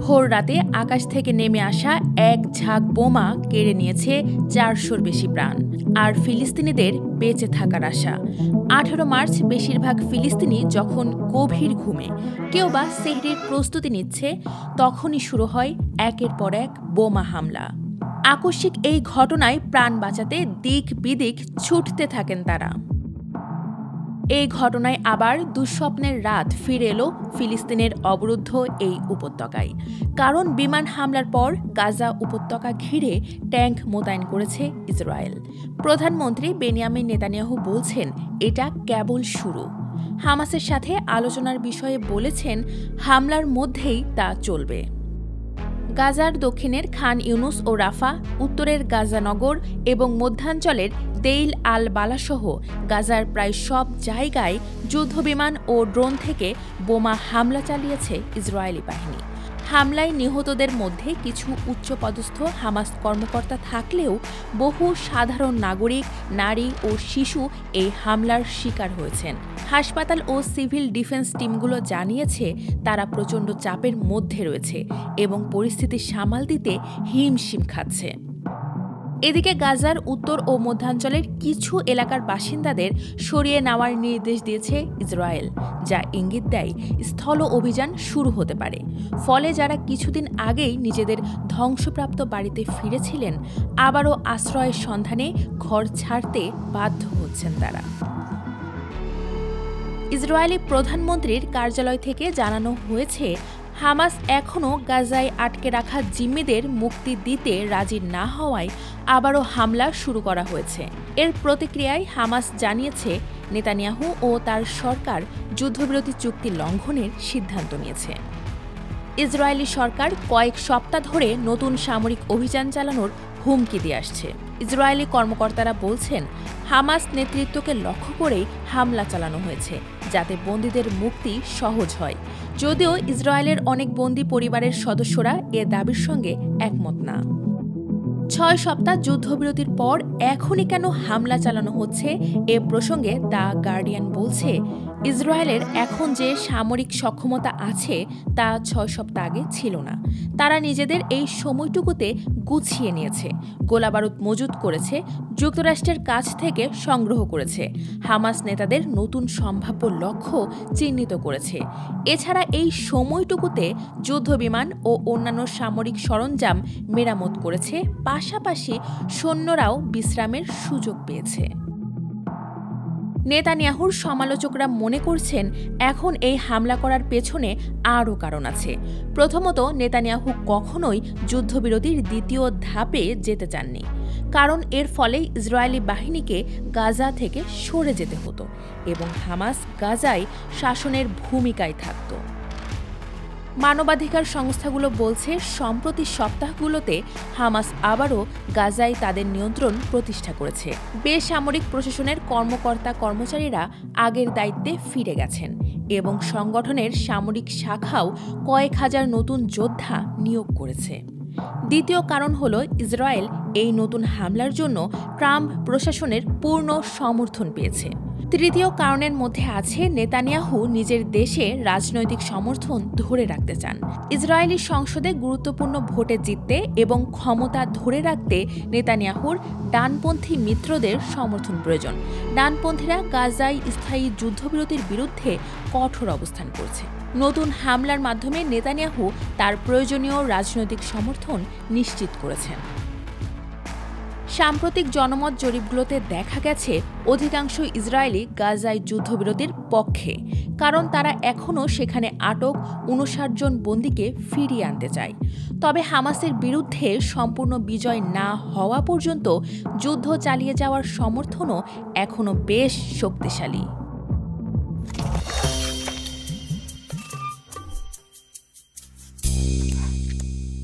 ভোর রাতে আকাশ থেকে নেমে আসা এক ঝাঁক বোমা কেড়ে নিয়েছে 400-র বেশি প্রাণ আর ফিলিস্তিনিদের বেঁচে থাকার আশা। 18 মার্চ বেশিরভাগ ফিলিস্তিনি যখন গভীর ঘুমে, কেউ বা সেহরির প্রস্তুতি নিচ্ছে, তখনই শুরু হয় একের পর এক বোমা হামলা। আকস্মিক এই ঘটনায় প্রাণ বাঁচাতে দিক বিদিক ছুটতে থাকেন তারা। এই ঘটনায় আবার দুঃস্বপ্নের রাত ফিরে এলো ফিলিস্তিনের অবরুদ্ধ এই উপত্যকায়। কারণ বিমান হামলার পর গাজা উপত্যকা ঘিরে ট্যাঙ্ক মোতায়েন করেছে ইসরায়েল। প্রধানমন্ত্রী বেনিয়ামিন নেতানিয়াহু বলছেন, এটা কেবল শুরু। হামাসের সাথে আলোচনার বিষয়ে বলেছেন, হামলার মধ্যেই তা চলবে। গাজার দক্ষিণের খান ইউনুস ও রাফা, উত্তরের গাজানগর এবং মধ্যাঞ্চলের দেইল আল বালাসহ গাজার প্রায় সব জায়গায় যুদ্ধবিমান ও ড্রোন থেকে বোমা হামলা চালিয়েছে ইসরায়েলি বাহিনী। হামলায় নিহতদের মধ্যে কিছু উচ্চপদস্থ হামাস কর্মকর্তা থাকলেও বহু সাধারণ নাগরিক, নারী ও শিশু এই হামলার শিকার হয়েছেন। হাসপাতাল ও সিভিল ডিফেন্স টিমগুলো জানিয়েছে তারা প্রচণ্ড চাপের মধ্যে রয়েছে এবং পরিস্থিতি সামাল দিতে হিমশিম খাচ্ছে। এদিকে গাজার উত্তর ও মধ্যাঞ্চলের কিছু এলাকার বাসিন্দাদের সরিয়ে নেওয়ার নির্দেশ দিয়েছে ইসরায়েল, যা ইঙ্গিত দেয় স্থল অভিযান শুরু হতে পারে। ফলে যারা কিছুদিন আগেই নিজেদের ধ্বংসপ্রাপ্ত বাড়িতে ফিরেছিলেন, আবারও আশ্রয়ের সন্ধানে ঘর ছাড়তে বাধ্য হচ্ছেন তারা। ইসরায়েলি প্রধানমন্ত্রীর কার্যালয় থেকে জানানো হয়েছে, হামাস এখনও গাজায় আটকে রাখা জিম্মিদের মুক্তি দিতে রাজি না হওয়ায় আবারও হামলা শুরু করা হয়েছে। এর প্রতিক্রিয়ায় হামাস জানিয়েছে, নেতানিয়াহু ও তার সরকার যুদ্ধবিরতি চুক্তি লঙ্ঘনের সিদ্ধান্ত নিয়েছে। ইসরায়েলি সরকার কয়েক সপ্তাহ ধরে নতুন সামরিক অভিযান চালানোর হুমকি দিয়ে আসছে। ইসরায়েলি কর্মকর্তারা বলছেন, হামাস নেতৃত্বকে লক্ষ্য করেই হামলা চালানো হয়েছে, যাতে বন্দীদের মুক্তি সহজ হয়। যদিও ইসরায়েলের অনেক বন্দী পরিবারের সদস্যরা এ দাবির সঙ্গে একমত না। 6 সপ্তাহ যুদ্ধবিরতির পর এখনই কেন হামলা চালানো হচ্ছে, এ প্রসঙ্গে দ্য গার্ডিয়ান বলছে, ইসরায়েলের এখন যে সামরিক সক্ষমতা আছে তা 6 সপ্তাহ আগে ছিল না। তারা নিজেদের এই সময়টুকুতে গুছিয়ে নিয়েছে, গোলাবারুদ মজুত করেছে, যুক্তরাষ্ট্রের কাছ থেকে সংগ্রহ করেছে, হামাস নেতাদের নতুন সম্ভাব্য লক্ষ্য চিহ্নিত করেছে। এছাড়া এই সময়টুকুতে যুদ্ধবিমান ও অন্যান্য সামরিক সরঞ্জাম মেরামত করেছে, পাশাপাশি সৈন্যরাও বিশ্রামের সুযোগ পেয়েছে। নেতানিয়াহুর সমালোচকরা মনে করছেন, এখন এই হামলা করার পেছনে আরও কারণ আছে। প্রথমত, নেতানিয়াহু কখনোই যুদ্ধবিরতির দ্বিতীয় ধাপে যেতে চাননি, কারণ এর ফলে ইসরায়েলি বাহিনীকে গাজা থেকে সরে যেতে হতো এবং হামাস গাজায় শাসনের ভূমিকায় থাকত। মানবাধিকার সংস্থাগুলো বলছে, সম্প্রতি সপ্তাহগুলোতে হামাস আবারও গাজায় তাদের নিয়ন্ত্রণ প্রতিষ্ঠা করেছে। বেসামরিক প্রশাসনের কর্মকর্তা-কর্মচারীরা আগের দায়িত্বে ফিরে গেছেন এবং সংগঠনের সামরিক শাখাও কয়েক হাজার নতুন যোদ্ধা নিয়োগ করেছে। দ্বিতীয় কারণ হল, ইসরায়েল এই নতুন হামলার জন্য ট্রাম্প প্রশাসনের পূর্ণ সমর্থন পেয়েছে। তৃতীয় কারণের মধ্যে আছে, নেতানিয়াহু নিজের দেশে রাজনৈতিক সমর্থন ধরে রাখতে চান। ইসরায়েলি সংসদে গুরুত্বপূর্ণ ভোটে জিততে এবং ক্ষমতা ধরে রাখতে নেতানিয়াহুর ডানপন্থী মিত্রদের সমর্থন প্রয়োজন। ডানপন্থীরা গাজায় স্থায়ী যুদ্ধবিরতির বিরুদ্ধে কঠোর অবস্থান করছে। নতুন হামলার মাধ্যমে নেতানিয়াহু তার প্রয়োজনীয় রাজনৈতিক সমর্থন নিশ্চিত করেছেন। সাম্প্রতিক জনমত জরিপগুলোতে দেখা গেছে, অধিকাংশ ইসরায়েলি গাজায় যুদ্ধবিরতির পক্ষে, কারণ তারা এখনও সেখানে আটক 59 জন বন্দীকে ফিরিয়ে আনতে চায়। তবে হামাসের বিরুদ্ধে সম্পূর্ণ বিজয় না হওয়া পর্যন্ত যুদ্ধ চালিয়ে যাওয়ার সমর্থনও এখনও বেশ শক্তিশালী।